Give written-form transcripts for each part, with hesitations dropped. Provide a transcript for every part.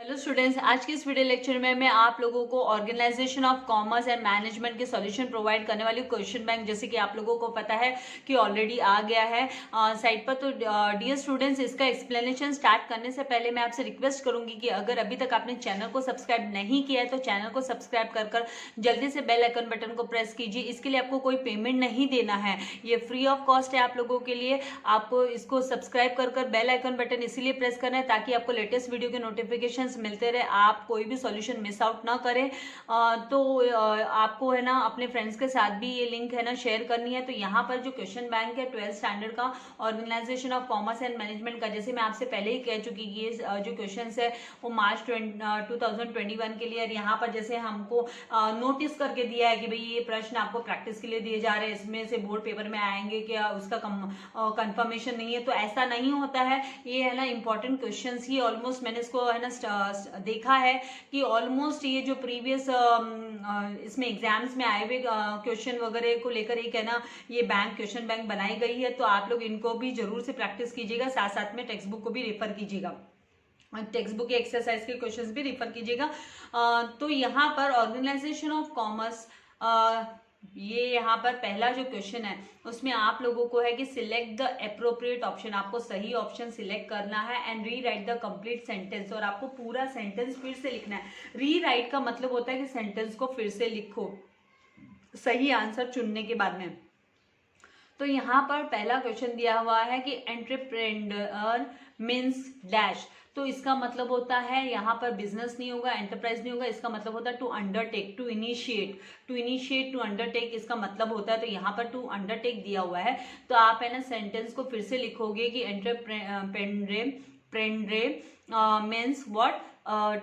Hello students, आज के इस वीडियो लेक्चर में मैं आप लोगों को organisation of commerce and management के सॉल्यूशन प्रोवाइड करने वाली क्वेश्चन बैंक, जैसे कि आप लोगों को पता है कि ऑलरेडी आ गया है साइट पर। तो डियर स्टूडेंट्स, इसका एक्सप्लेनेशन स्टार्ट करने से पहले मैं आपसे रिक्वेस्ट करूंगी कि अगर अभी तक आपने चैनल को सब्सक्राइब नहीं किया है तो चैनल को सब्सक्राइब कर जल्दी से बेल आइकन बटन को प्रेस कीजिए। इसके लिए आपको कोई पेमेंट नहीं देना है, ये फ्री ऑफ कॉस्ट है आप लोगों के लिए। आपको इसको सब्सक्राइब कर बेल आइकन बटन इसीलिए प्रेस करना है ताकि आपको लेटेस्ट वीडियो के नोटिफिकेशन मिलते रहे, आप कोई भी सॉल्यूशन मिस आउट ना करें। आपको है ना अपने फ्रेंड्स के साथ भी ये लिंक है ना शेयर करनी है। तो यहाँ पर जो क्वेश्चन बैंक है 12th स्टैंडर्ड का organisation of commerce and management का, जैसे मैं आपसे पहले ही कह चुकी कि ये जो क्वेश्चन है वो मार्च 2021 के लिए। और यहाँ पर जैसे हमको नोटिस करके दिया है कि भाई ये प्रश्न आपको प्रैक्टिस के लिए दिए जा रहे हैं, इसमें से बोर्ड पेपर में आएंगे क्या, उसका कंफर्मेशन नहीं है। तो ऐसा नहीं होता है, ये है ना इंपॉर्टेंट क्वेश्चन ही ऑलमोस्ट मैंने इसको है ना देखा है कि ऑलमोस्ट ये जो प्रीवियस इसमें एग्जाम्स में आए हुए क्वेश्चन वगैरह को लेकर एक है ना ये बैंक क्वेश्चन बैंक बनाई गई है। तो आप लोग इनको भी जरूर से प्रैक्टिस कीजिएगा, साथ साथ में टेक्स्ट बुक को भी रेफर कीजिएगा, टेक्स्ट बुक के एक्सरसाइज के क्वेश्चंस भी रेफर कीजिएगा। तो यहाँ पर ऑर्गेनाइजेशन ऑफ कॉमर्स, ये यहाँ पर पहला जो क्वेश्चन है उसमें आप लोगों को है कि सिलेक्ट द अप्रोप्रिएट ऑप्शन, आपको सही ऑप्शन सिलेक्ट करना है and re right the complete sentence, और आपको पूरा सेंटेंस फिर से लिखना है। री राइट का मतलब होता है कि सेंटेंस को फिर से लिखो सही आंसर चुनने के बाद में। तो यहाँ पर पहला क्वेश्चन दिया हुआ है कि एंटरप्रेन्योर मीन्स डैश, तो इसका मतलब होता है यहाँ पर बिजनेस नहीं होगा, एंटरप्राइज नहीं होगा, इसका मतलब होता है to undertake, to initiate, to undertake इसका मतलब होता है। तो यहाँ पर टू अंडरटेक दिया हुआ है, तो आप है ना सेंटेंस को फिर से लिखोगे कि entrepreneur means what,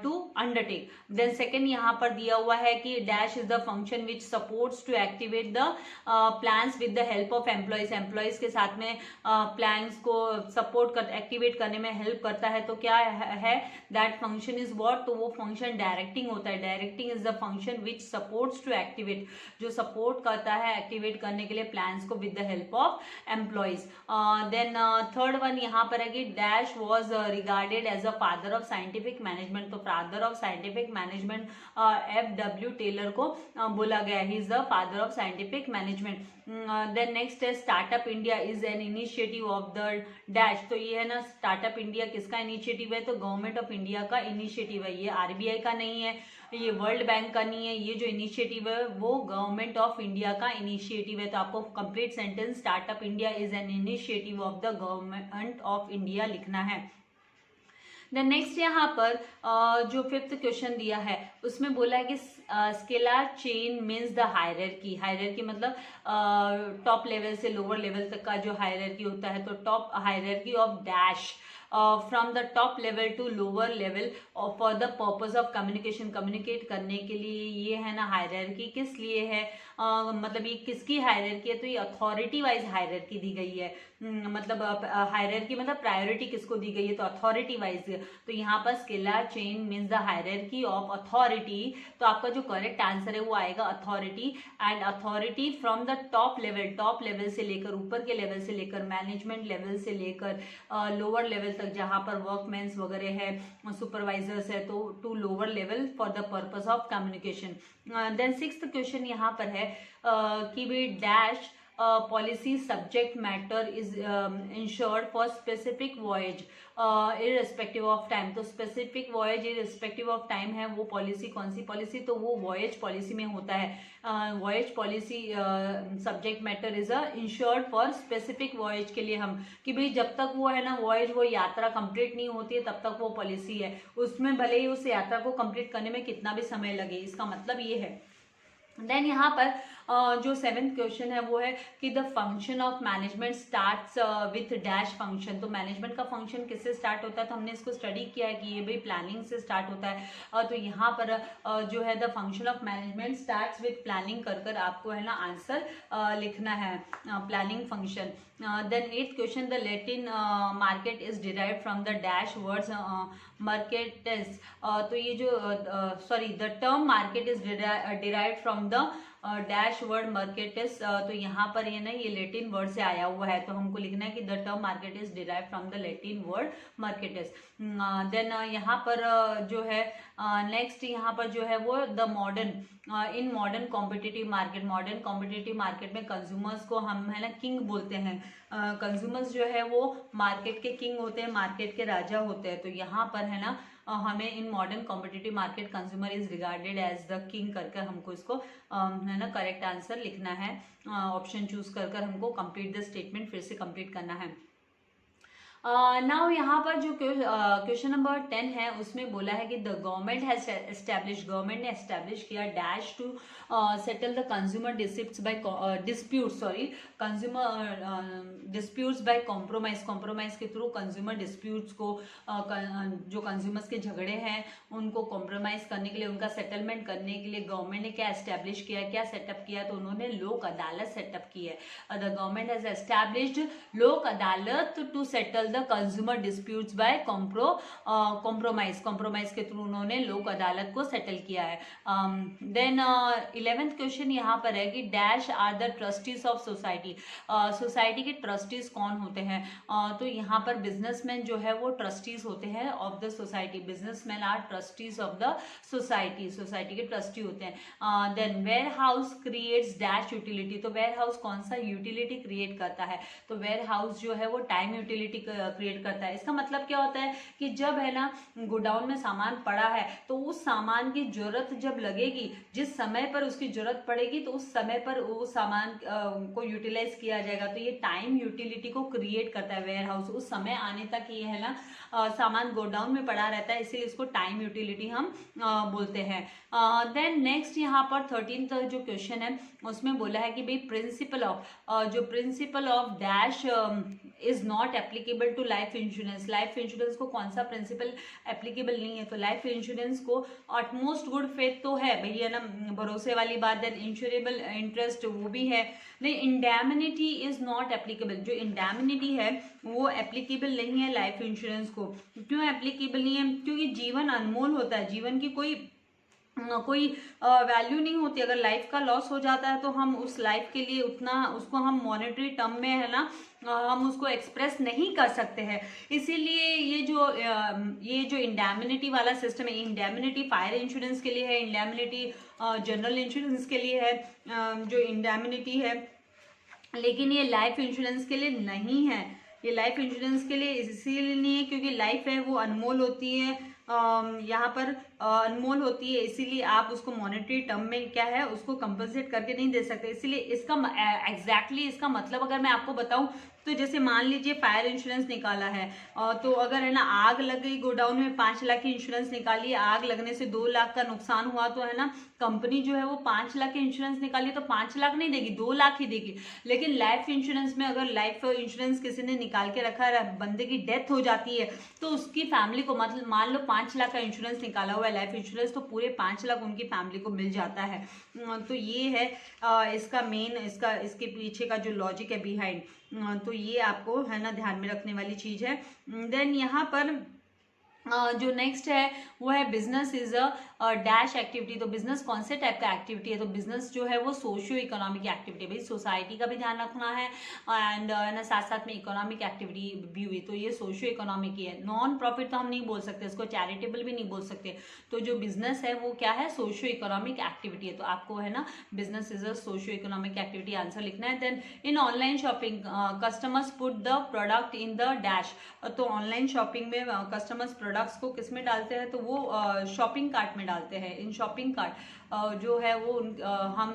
to undertake. Then second यहाँ पर दिया हुआ है कि dash is the function which supports to activate the plans with the help of employees, employees के साथ में प्लान्स को सपोर्ट कर एक्टिवेट करने में हेल्प करता है। तो क्या है दैट फंक्शन इज व्हाट, तो वो फंक्शन डायरेक्टिंग होता है। Directing is the function which supports to activate, जो सपोर्ट करता है एक्टिवेट करने के लिए प्लान्स को with the help of employees. Then third one यहाँ पर है कि dash was regarded as a father of scientific management, तो father of scientific management FW Taylor को बोला गया, he is the father of scientific management. Then next है startup India is an initiative of the dash, तो ये है ना startup India किसका इनिशिएटिव है, तो गवर्नमेंट ऑफ इंडिया का इनिशिएटिव है, ये RBI का नहीं है, ये वर्ल्ड बैंक का नहीं है, ये जो इनिशिएटिव है वो गवर्नमेंट ऑफ इंडिया का इनिशिएटिव है। तो आपको complete sentence startup India is an initiative of the government of India लिखना है। देन नेक्स्ट यहाँ पर जो फिफ्थ क्वेश्चन दिया है उसमें बोला है कि scalar chain means the hierarchy, hierarchy मतलब टॉप लेवल से लोअर लेवल तक का जो हायरार्की होता है। तो top hierarchy of dash from the top level to lower level for the purpose of communication, communicate करने के लिए ये है ना हायरार्की किस लिए है, मतलब ये किसकी हायरार्की है, तो ये अथॉरिटी वाइज हायरार्की दी गई है। मतलब हायरार्की मतलब प्रायोरिटी किसको दी गई है, तो अथॉरिटी वाइज। तो यहाँ पर scalar chain means the hierarchy of authority, तो आपका जो करेक्ट आंसर है वो आएगा authority. And authority from the top level से लेकर ऊपर के लेवल से लेकर मैनेजमेंट लेवल से लेकर लोअर लेवल तक, जहां पर वर्कमैन्स वगैरह है, सुपरवाइजर्स है, तो to lower level for the purpose of communication. Then sixth question यहाँ पर है कि भाई dash policy subject matter is ensured for specific voyage irrespective of time, तो specific voyage irrespective of time है वो पॉलिसी कौन सी पॉलिसी, तो वो voyage पॉलिसी में होता है। voyage policy subject matter is insured for specific voyage के लिए हम कि भाई जब तक वो है ना voyage वो यात्रा कंप्लीट नहीं होती है तब तक वो पॉलिसी है, उसमें भले ही उस यात्रा को कंप्लीट करने में कितना भी समय लगे, इसका मतलब ये है। देन यहाँ पर जो सेवेंथ क्वेश्चन है वो है कि the function of management starts with dash function, तो मैनेजमेंट का फंक्शन किससे स्टार्ट होता है, तो हमने इसको स्टडी किया है कि ये भाई प्लानिंग से स्टार्ट होता है। तो यहाँ पर जो है the function of management starts with planning कर आपको है ना आंसर लिखना है, planning function. Then eighth question the Latin market is derived from the dash words marketes, तो ये जो the term market is derived from the dash word marketis, तो यहाँ पर ये ना ये लेटिन वर्ड से आया हुआ है, तो हमको लिखना है कि the term market is derive from the Latin word marketis. Then यहाँ पर जो है नेक्स्ट यहाँ पर जो है वो the modern, in modern competitive market में कंज्यूमर्स को हम है ना किंग बोलते हैं। कंज्यूमर्स जो है वो मार्केट के किंग होते हैं, मार्केट के राजा होते हैं। तो यहाँ पर है ना हमें in modern competitive market consumer is regarded as the king करके हमको इसको है ना करेक्ट आंसर लिखना है। ऑप्शन चूज कर हमको कंप्लीट द स्टेटमेंट फिर से कंप्लीट करना है। नाउ यहाँ पर जो क्वेश्चन नंबर 10 है उसमें बोला है कि the government has establish, government ने एस्टैब्लिश किया dash to settle the consumer disputes by compromise के थ्रू कंज्यूमर डिस्प्यूट्स को जो कंज्यूमर्स के झगड़े हैं उनको कॉम्प्रोमाइज करने के लिए, उनका सेटलमेंट करने के लिए गवर्नमेंट ने क्या एस्टैब्लिश किया, क्या सेटअप किया, तो उन्होंने लोक अदालत सेटअप की है। The government has established Lok Adalat to settle the consumer disputes by compromise के थ्रू उन्होंने लोक अदालत को सेटल किया है। देन 11th क्वेश्चन यहाँ पर है कि dash are the trustees of society, society के ट्रस्टीज कौन होते हैं, तो यहाँ पर बिजनेसमैन जो है वो ट्रस्टीज होते हैं of the society, businessman are trustees of the society, society के ट्रस्टी होते हैं। Then warehouse creates dash utility, तो वेयर हाउस कौन सा यूटिलिटी क्रिएट करता है, तो वेयर हाउस जो है वो टाइम यूटिलिटी क्रिएट करता है। इसका मतलब क्या होता है कि जब है ना गोडाउन में सामान पड़ा है तो उस सामान की जरूरत जब लगेगी, जिस समय पर उसकी जरूरत पड़ेगी तो उस समय पर वो सामान को यूटिलाइज किया जाएगा, तो ये टाइम यूटिलिटी को क्रिएट करता है वेयर हाउस। उस समय आने तक ये है ना सामान गोडाउन में पड़ा रहता है, इसीलिए इसको टाइम यूटिलिटी हम बोलते हैं। देन नेक्स्ट यहाँ पर 13th जो क्वेश्चन है उसमें बोला है कि भाई principle of dash is not applicable to life insurance, life insurance को कौन सा प्रिंसिपल एप्लीकेबल नहीं है, तो लाइफ इंश्योरेंस को ऑटमोस्ट गुड फेथ तो है भैया ना, भरोसे वाली बात। देन इंश्योरेबल इंटरेस्ट वो भी है। नहीं, इंडैमिनिटी इज नॉट एप्लीकेबल, जो इंडैमिनिटी है वो एप्लीकेबल नहीं है लाइफ इंश्योरेंस को। क्यों एप्लीकेबल नहीं है, क्योंकि जीवन अनमोल होता है, जीवन की कोई वैल्यू नहीं होती। अगर लाइफ का लॉस हो जाता है तो हम उस लाइफ के लिए उतना उसको हम मॉनेटरी टर्म में है ना हम उसको एक्सप्रेस नहीं कर सकते हैं। इसीलिए ये जो इंडैमिनिटी वाला सिस्टम है, इंडैमिनिटी फायर इंश्योरेंस के लिए है, इंडैमिनिटी जनरल इंश्योरेंस के लिए है जो इंडैमिनिटी है, लेकिन ये लाइफ इंश्योरेंस के लिए नहीं है। ये लाइफ इंश्योरेंस के लिए इसीलिए नहीं है क्योंकि लाइफ है वो अनमोल होती है, यहाँ पर अनमोल होती है, इसीलिए आप उसको मॉनेटरी टर्म में क्या है उसको कंपनसेट करके नहीं दे सकते। इसीलिए इसका एग्जैक्टली इसका मतलब अगर मैं आपको बताऊं तो जैसे मान लीजिए फायर इंश्योरेंस निकाला है तो अगर है ना आग लग गई गोडाउन में, 5 लाख की इंश्योरेंस निकाली, आग लगने से 2 लाख का नुकसान हुआ तो है ना कंपनी जो है वो 5 लाख की इंश्योरेंस निकाली तो 5 लाख नहीं देगी, 2 लाख ही देगी। लेकिन लाइफ इंश्योरेंस में अगर लाइफ इंश्योरेंस किसी ने निकाल के रखा है, बंदे की डेथ हो जाती है तो उसकी फैमिली को मतलब मान लो 5 लाख का इंश्योरेंस निकाला हुआ है लाइफ इंश्योरेंस, तो पूरे 5 लाख उनकी फैमिली को मिल जाता है। तो ये है इसका मेन इसके पीछे का जो लॉजिक है बिहाइंड, तो ये आपको है ना ध्यान में रखने वाली चीज है। देन यहाँ पर जो नेक्स्ट है वो है business is a dash activity, तो बिजनेस कौन से टाइप का एक्टिविटी है, तो बिजनेस जो है वो सोशियो इकोनॉमिक एक्टिविटी, भाई सोसाइटी का भी ध्यान रखना है एंड ना साथ साथ में इकोनॉमिक एक्टिविटी भी हुई, तो ये सोशियो इकोनॉमिक ही है। नॉन प्रॉफिट तो हम नहीं बोल सकते, इसको चैरिटेबल भी नहीं बोल सकते, तो जो बिजनेस है वो क्या है सोशियो इकोनॉमिक एक्टिविटी है, तो आपको है ना business is a socio economic activity answer लिखना है। Then in online shopping customers put the product in the dash, तो ऑनलाइन शॉपिंग में कस्टमर्स प्रोडक्ट्स को किस में डालते हैं, तो वो शॉपिंग कार्ट में डालते हैं। इन शॉपिंग कार्ट जो है वो हम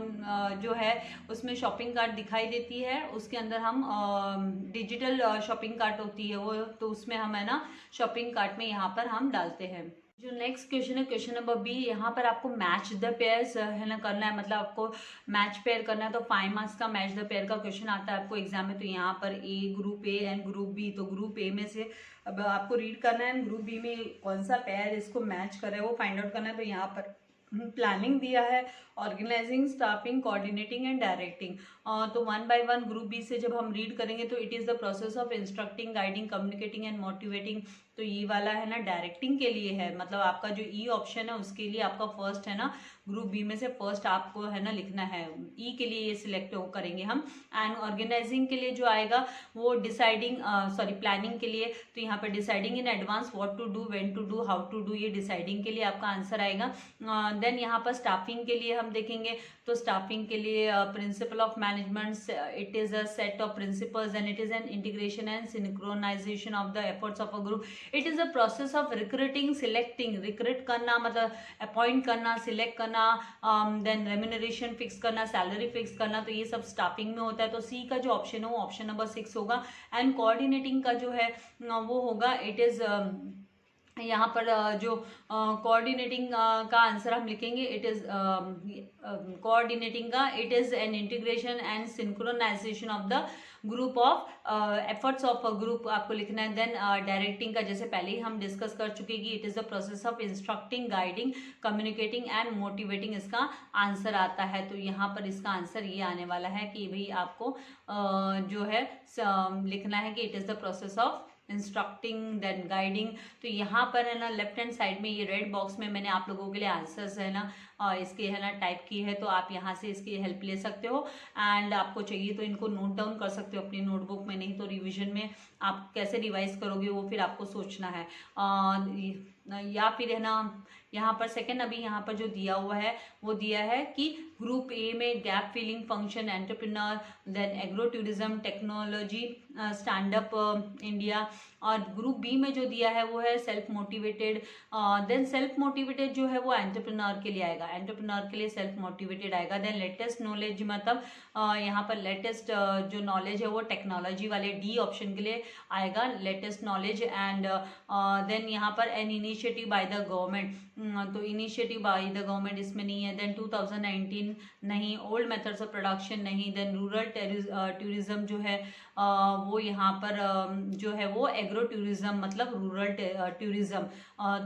जो है उसमें शॉपिंग कार्ट दिखाई देती है, उसके अंदर हम डिजिटल शॉपिंग कार्ट होती है वो, तो उसमें हम है ना शॉपिंग कार्ट में यहाँ पर हम डालते हैं। जो नेक्स्ट क्वेश्चन है क्वेश्चन नंबर बी, यहाँ पर आपको मैच द पेयर्स है ना करना है, मतलब आपको मैच पेयर करना है, तो 5 मार्क्स का मैच द पेयर का क्वेश्चन आता है आपको एग्जाम में। तो यहाँ पर A group A and group B, तो ग्रुप ए में से अब आपको रीड करना है ग्रुप बी में कौन सा पेयर इसको मैच करे वो फाइंड आउट करना है। तो यहाँ पर प्लानिंग दिया है, organising, staffing, coordinating and directing. तो one by one group B से जब हम रीड करेंगे तो it is the process of instructing, guiding, communicating and motivating. तो ये वाला है ना डायरेक्टिंग के लिए है, मतलब आपका जो ई ऑप्शन है उसके लिए आपका फर्स्ट है ना, ग्रुप बी में से फर्स्ट आपको है ना लिखना है, ई के लिए ये सिलेक्ट करेंगे हम। एंड ऑर्गेनाइजिंग के लिए जो आएगा वो डिसाइडिंग, प्लानिंग के लिए, तो यहाँ पे deciding in advance what to do, when to do, how to do, ये डिसाइडिंग के लिए आपका आंसर आएगा। देन यहाँ पर स्टाफिंग के लिए हम देखेंगे, तो स्टाफिंग के लिए principle of management, it is a set of principles and it is an integration and synchronisation of the efforts of a group. It is a process of recruiting, selecting, recruit करना मतलब appoint करना, select करना, then remuneration fix करना, salary fix करना, तो ये सब staffing में होता है। तो सी का जो ऑप्शन है वो ऑप्शन नंबर 6 होगा। एंड कोऑर्डिनेटिंग का जो है वो होगा, इट इज यहाँ पर जो कोऑर्डिनेटिंग का आंसर हम लिखेंगे, इट इज कोऑर्डिनेटिंग का, it is an integration and synchronisation of the group of efforts of a group आपको लिखना है। देन डायरेक्टिंग का जैसे पहले ही हम डिस्कस कर चुके कि it is the process of instructing, guiding, communicating and motivating, इसका आंसर आता है। तो यहाँ पर इसका आंसर ये आने वाला है कि भाई आपको जो है लिखना है कि it is the process of instructing then guiding. तो यहाँ पर है ना लेफ्ट हैंड साइड में ये रेड बॉक्स में मैंने आप लोगों के लिए आंसर्स है ना इसके है ना टाइप की है, तो आप यहाँ से इसकी हेल्प ले सकते हो। एंड आपको चाहिए तो इनको नोट डाउन कर सकते हो अपनी नोटबुक में, नहीं तो रिवीजन में आप कैसे रिवाइज करोगे वो फिर आपको सोचना है। या फिर है ना यहाँ पर सेकंड अभी यहाँ पर जो दिया हुआ है वो दिया है कि ग्रुप ए में gap filling function, entrepreneur, then agro tourism, technology, stand up India. और ग्रुप बी में जो दिया है वो है self motivated, then self motivated जो है वो एंटरप्रेन्योर के लिए आएगा, एंटरप्रेन्योर के लिए सेल्फ मोटिवेटेड आएगा। देन लेटेस्ट नॉलेज मतलब यहाँ पर लेटेस्ट जो नॉलेज है वो टेक्नोलॉजी वाले डी ऑप्शन के लिए आएगा, लेटेस्ट नॉलेज। एंड देन यहाँ पर an initiative by the government, तो इनिशिएटिव बाय द गवर्नमेंट इसमें नहीं है। देन 2019 नहीं, ओल्ड मेथड्स ऑफ प्रोडक्शन नहीं, देन रूरल टूरिज्म जो है वो यहाँ पर जो है वो एग्रो टूरिज्म मतलब रूरल टूरिज्म,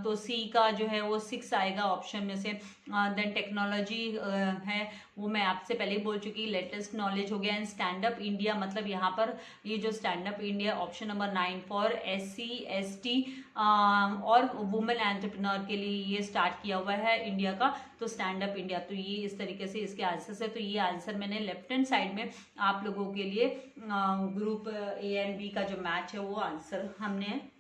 तो सी का जो है वो 6 आएगा ऑप्शन में से। देन टेक्नोलॉजी है वो मैं आपसे पहले ही बोल चुकी, लेटेस्ट नॉलेज हो गया। एंड स्टैंड अप इंडिया मतलब यहाँ पर ये जो stand up India option number 9 for SC ST और वुमेन एंटरप्रेन्योर के लिए ये स्टार्ट किया हुआ है इंडिया का, तो स्टैंड अप इंडिया। तो ये इस तरीके से इसके आंसर्स है। तो ये आंसर मैंने लेफ्ट हैंड साइड में आप लोगों के लिए ग्रुप ए एंड बी का जो मैच है वो आंसर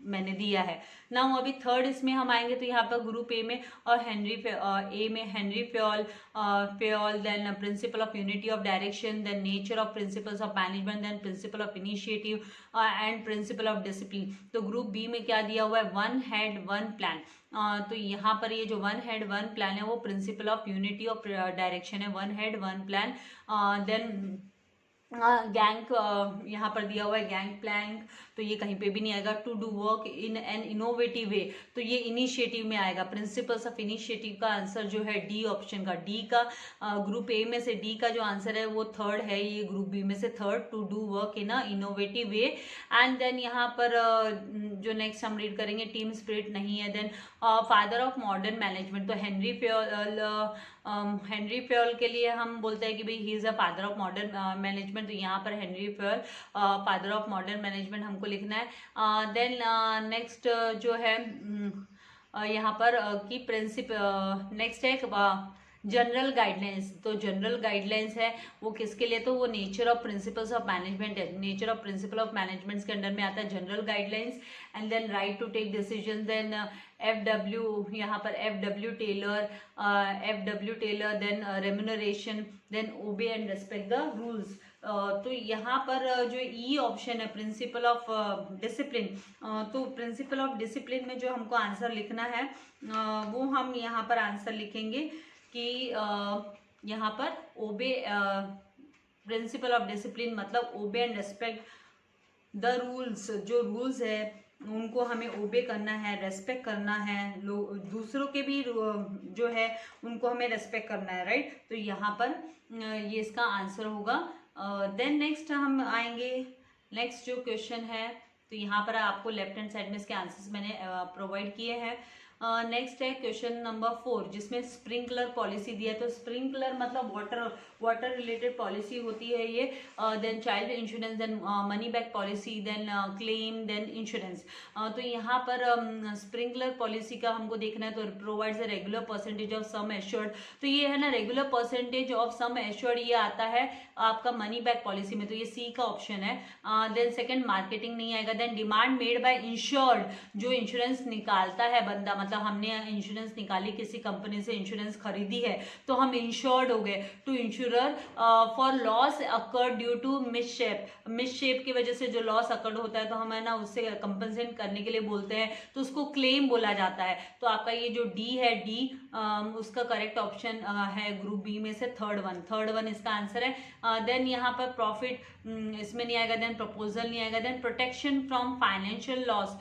मैंने दिया है ना। अभी थर्ड इसमें हम आएंगे, तो यहाँ पर ग्रुप ए में और ए में Henri Fayol, then principle of unity of direction, then nature of principles of management, then principle of initiative and principle of discipline. तो ग्रुप बी में क्या दिया हुआ है, वन हेड वन प्लान। तो यहाँ पर ये जो वन हेड वन प्लान है वो principle of unity of direction है, one head one plan. Then gang यहाँ पर दिया हुआ है गैंग प्लैंक, तो ये कहीं पे भी नहीं आएगा। To do work in an innovative way, तो ये इनिशिएटिव में आएगा। प्रिंसिपल्स ऑफ इनिशिएटिव का आंसर जो है डी ऑप्शन का, डी का ग्रुप ए में से डी का जो आंसर है वो थर्ड है, ये ग्रुप बी में से third, to do work in a innovative way. And then यहाँ पर जो नेक्स्ट हम रीड करेंगे टीम स्पिरिट नहीं है। Then father of modern management, तो हेनरी फ्योल के लिए हम बोलते हैं कि भाई he is a father of modern management, तो यहाँ पर Henri Fayol father of modern management हमको लिखना है। देन नेक्स्ट जो है यहाँ पर कि प्रिंसिपल नेक्स्ट है जनरल गाइडलाइंस, तो जनरल गाइडलाइंस है वो किसके लिए, तो वो nature of principles of management है, nature of principle of management के अंडर में आता है general guidelines. And then right to take decision, then FW यहाँ पर FW Taylor, then remuneration, then obey and respect the rules. तो यहाँ पर जो ई ऑप्शन है प्रिंसिपल ऑफ डिसिप्लिन, तो प्रिंसिपल ऑफ डिसिप्लिन में जो हमको आंसर लिखना है वो हम यहाँ पर आंसर लिखेंगे कि यहाँ पर ओबे, प्रिंसिपल ऑफ डिसिप्लिन मतलब ओबे एंड रेस्पेक्ट द रूल्स, जो रूल्स है उनको हमें ओबे करना है, रेस्पेक्ट करना है, दूसरों के भी जो है उनको हमें रेस्पेक्ट करना है, राइट। तो यहाँ पर ये इसका आंसर होगा। देन नेक्स्ट हम आएंगे, नेक्स्ट जो क्वेश्चन है, तो यहाँ पर आपको लेफ्ट हैंड साइड में इसके आंसर्स मैंने प्रोवाइड किए हैं। नेक्स्ट है क्वेश्चन नंबर 4 जिसमें स्प्रिंकलर पॉलिसी दिया है। तो स्प्रिंकलर मतलब वाटर रिलेटेड पॉलिसी होती है ये। Then child insurance, then money back policy, then claim, then insurance. तो यहाँ पर स्प्रिंकलर पॉलिसी का हमको देखना है। तो provides a regular percentage of sum assured. तो ये है ना regular percentage of sum assured, ये आता है आपका मनी बैक पॉलिसी में, तो ये सी का ऑप्शन है। देन सेकंड मार्केटिंग नहीं आएगा। Then demand made by insured, जो इंश्योरेंस निकालता है बंदा, मतलब हमने इंश्योरेंस निकाली, किसी कंपनी से इंश्योरेंस खरीदी है तो हम इंश्योर्ड हो गए। To insurer for loss occurred due to mishap की वजह से जो लॉस अकर्ड होता है तो हमें ना उससे कंपनसेट करने के लिए बोलते हैं, तो उसको क्लेम बोला जाता है। तो आपका ये जो डी है, डी उसका करेक्ट ऑप्शन है ग्रुप बी में से थर्ड वन इसका आंसर है। देन यहाँ पर प्रॉफिट इसमें नहीं आएगा। देन प्रपोजल नहीं आएगा। Then protection from financial loss.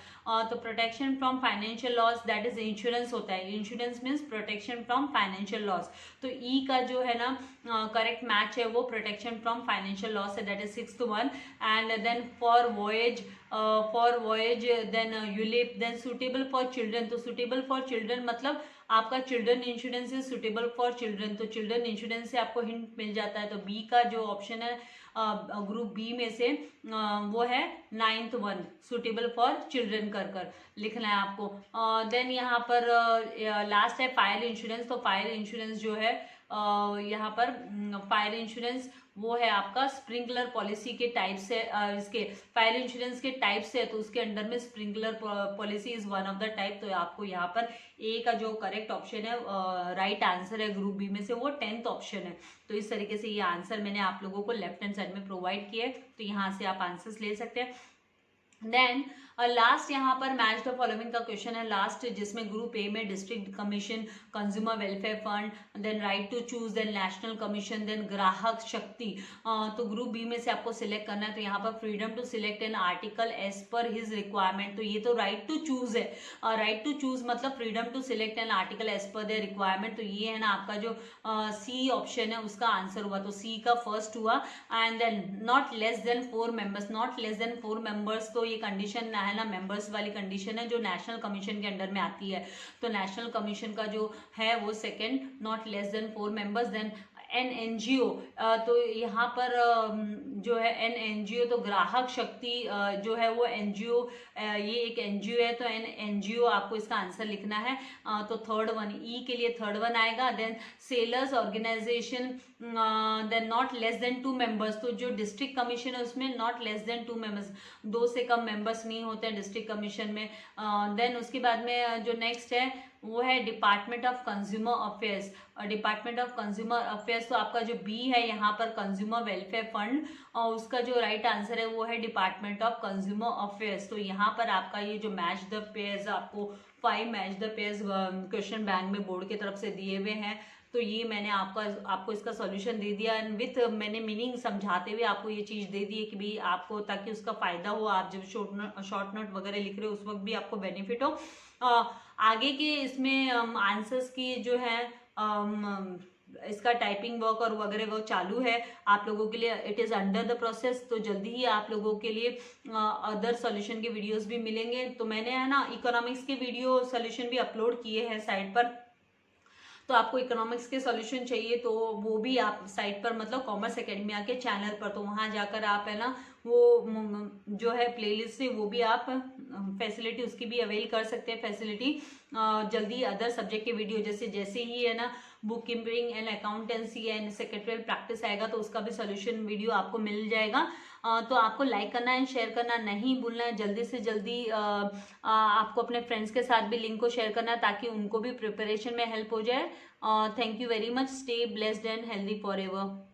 तो protection from financial loss that is insurance होता है। Insurance means protection from financial loss. तो ई का जो है ना करेक्ट मैच है वो प्रोटेक्शन फ्रॉम फाइनेंशियल लॉस है, that is 6th one. And then for voyage then ULIP, then suitable for children. तो सुटेबल फॉर चिल्ड्रन मतलब आपका children insurance is suitable for children, तो चिल्ड्रन इंश्योरेंस से आपको hint मिल जाता है। तो बी का जो ऑप्शन है ग्रुप बी में से वो है 9th one, suitable for children कर लिखना है आपको। देन यहाँ पर लास्ट है फायर इंश्योरेंस। तो फायर इंश्योरेंस जो है यहाँ पर फायर इंश्योरेंस वो है आपका स्प्रिंकलर पॉलिसी के टाइप से, इसके फायर इंश्योरेंस के टाइप से है, तो उसके अंडर में sprinkler policy is one of the type. तो आपको यहाँ पर ए का जो करेक्ट ऑप्शन है राइट आंसर है ग्रुप बी में से वो 10th ऑप्शन है। तो इस तरीके से ये आंसर मैंने आप लोगों को लेफ्ट हैंड साइड में प्रोवाइड किया है, तो यहाँ से आप आंसर्स ले सकते हैं। देन लास्ट यहाँ पर मैच द फॉलोइंग का क्वेश्चन है लास्ट, जिसमें ग्रुप ए में district commission, consumer welfare fund, then right to choose, then national commission, then Grahak Shakti. तो ग्रुप बी में से आपको सिलेक्ट करना है। तो यहाँ पर freedom to select an article as per his requirement. तो ये तो राइट टू चूज है। राइट टू चूज मतलब freedom to select an article as per their requirement. तो ये है ना आपका जो सी ऑप्शन है उसका आंसर हुआ। तो सी का फर्स्ट हुआ। And then not less than 4 members, not less than 4 members, तो ये कंडीशन है ना मेंबर्स वाली कंडीशन है जो नेशनल कमीशन के अंडर में आती है। तो नेशनल कमीशन का जो है वो second, not less than 4 members. Then an NGO, तो यहाँ पर जो है एन एनजीओ, तो ग्राहक शक्ति जो है वो एनजीओ, ये एक एनजीओ है, तो एन एनजीओ आपको इसका आंसर लिखना है। तो थर्ड वन, ई के लिए थर्ड वन आएगा। Then sellers organisation, then not less than 2 members, तो जो डिस्ट्रिक्ट कमीशन है उसमें नॉट लेस देन 2 मेंबर्स, 2 से कम मेंबर्स नहीं होते हैं डिस्ट्रिक्ट कमीशन में। देन उसके बाद में जो नेक्स्ट है वो है department of consumer affairs. Department of consumer affairs, तो आपका जो बी है यहाँ पर कंज्यूमर वेलफेयर फंड, और उसका जो राइट आंसर है वो है डिपार्टमेंट ऑफ कंज्यूमर अफेयर्स। तो यहाँ पर आपका ये जो मैच द पेयर्स, आपको 5 match the pairs question bank में बोर्ड की तरफ से दिए हुए हैं। तो ये मैंने आपको इसका सॉल्यूशन दे दिया, एंड विथ मैंने मीनिंग समझाते हुए आपको ये चीज़ दे दी है कि भाई आपको, ताकि उसका फ़ायदा हो, आप जब शॉर्ट नोट वगैरह लिख रहे हो उस वक्त भी आपको बेनिफिट हो। आगे के इसमें आंसर्स की जो है इसका टाइपिंग वर्क और वगैरह वो चालू है आप लोगों के लिए, it is under the process. तो जल्दी ही आप लोगों के लिए अदर सॉल्यूशन के वीडियोस भी मिलेंगे। तो मैंने है ना इकोनॉमिक्स के वीडियो सॉल्यूशन भी अपलोड किए हैं साइट पर, तो आपको इकोनॉमिक्स के सॉल्यूशन चाहिए तो वो भी आप साइट पर, मतलब कॉमर्स एकेडमिया के चैनल पर, तो वहाँ जाकर आप है ना वो जो है प्लेलिस्ट से वो भी आप फैसिलिटी उसकी भी अवेल कर सकते हैं फैसिलिटी। जल्दी अदर सब्जेक्ट के वीडियो जैसे ही है ना book keeping and accountancy and secretarial practice आएगा तो उसका भी सॉल्यूशन वीडियो आपको मिल जाएगा। तो आपको लाइक करना है, शेयर करना नहीं भूलना है। जल्दी से जल्दी आपको अपने फ्रेंड्स के साथ भी लिंक को शेयर करना है ताकि उनको भी प्रिपरेशन में हेल्प हो जाए। Thank you very much. Stay blessed and healthy for ever.